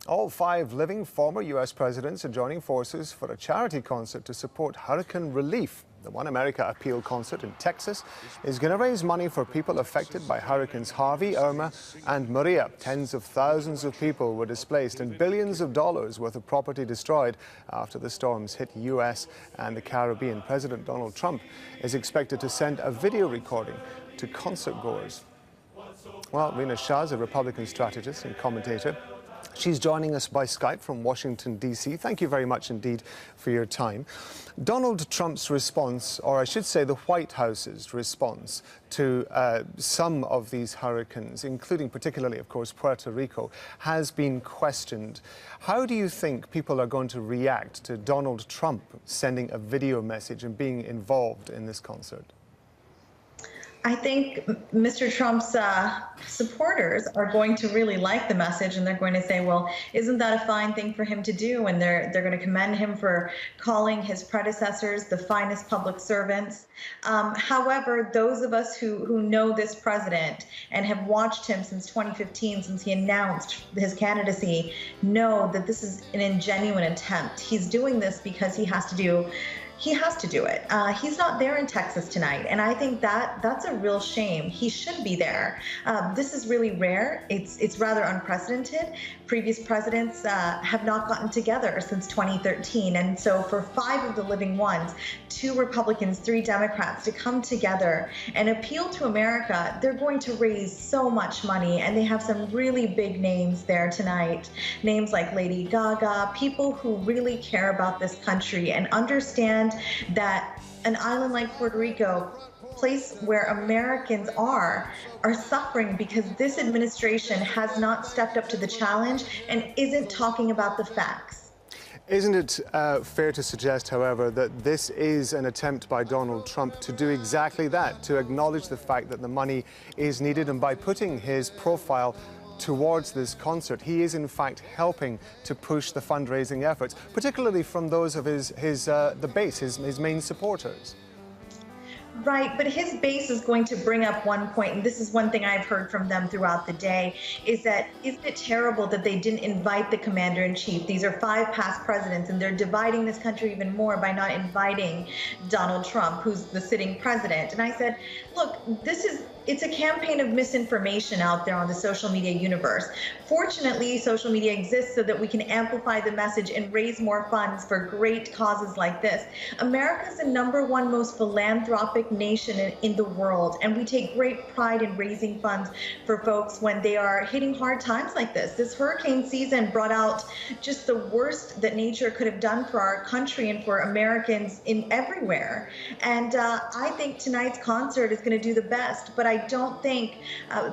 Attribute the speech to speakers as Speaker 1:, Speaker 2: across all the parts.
Speaker 1: All 5 living former U.S. presidents are joining forces for a charity concert to support hurricane relief. The One America Appeal concert in Texas is going to raise money for people affected by Hurricanes Harvey, Irma and Maria. Tens of thousands of people were displaced and billions of dollars worth of property destroyed after the storms hit U.S. and the Caribbean. President Donald Trump is expected to send a video recording to concert goers. Well, Rina Shah is a Republican strategist and commentator. She's joining us by Skype from Washington, D.C. Thank you very much indeed for your time. Donald Trump's response, or I should say the White House's response to some of these hurricanes, including particularly, of course, Puerto Rico, has been questioned. How do you think people are going to react to Donald Trump sending a video message and being involved in this concert?
Speaker 2: I think Mr. Trump's supporters are going to really like the message, and they're going to say, well, isn't that a fine thing for him to do? And they're going to commend him for calling his predecessors the finest public servants. However, those of us who know this president and have watched him since 2015, since he announced his candidacy, know that this is an ingenuine attempt. He's doing this because he has to do it. He's not there in Texas tonight, and I think that's a real shame. He should be there. This is really rare. It's rather unprecedented. Previous presidents have not gotten together since 2013, and so for 5 of the living ones, 2 Republicans, 3 Democrats, to come together and appeal to America, they're going to raise so much money, and they have some really big names there tonight. Names like Lady Gaga, people who really care about this country and understand that an island like Puerto Rico, place where Americans are suffering because this administration has not stepped up to the challenge and isn't talking about the facts.
Speaker 1: Isn't it fair to suggest, however, that this is an attempt by Donald Trump to do exactly that, to acknowledge the fact that the money is needed, and by putting his profile towards this concert, he is in fact helping to push the fundraising efforts, particularly from those of his main supporters?
Speaker 2: Right, but his base is going to bring up one point, and this is one thing I've heard from them throughout the day, is that isn't it terrible that they didn't invite the commander-in-chief? These are 5 past presidents, and they're dividing this country even more by not inviting Donald Trump, who's the sitting president. And I said, look, it's a campaign of misinformation out there on the social media universe. Fortunately, social media exists so that we can amplify the message and raise more funds for great causes like this. America's the #1 most philanthropic nation in the world, and we take great pride in raising funds for folks when they are hitting hard times like this. This hurricane season brought out just the worst that nature could have done for our country and for Americans everywhere. And I think tonight's concert is going to do the best, but I don't think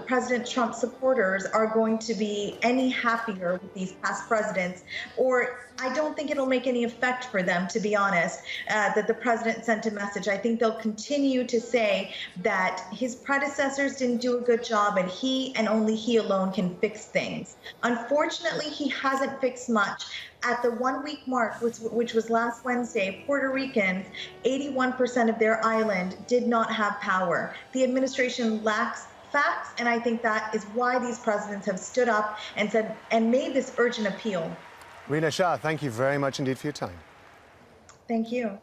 Speaker 2: President Trump's supporters are going to be any happier with these past presidents, or I don't think it'll make any effect for them, to be honest, that the president sent a message. I think they'll continue to say that his predecessors didn't do a good job and he and only he alone can fix things. Unfortunately, he hasn't fixed much. At the 1-week mark, which was last Wednesday, Puerto Ricans, 81% of their island did not have power. The administration lacks facts, and I think that is why these presidents have stood up and said and made this urgent appeal.
Speaker 1: Rina Shah, thank you very much indeed for your time.
Speaker 2: Thank you.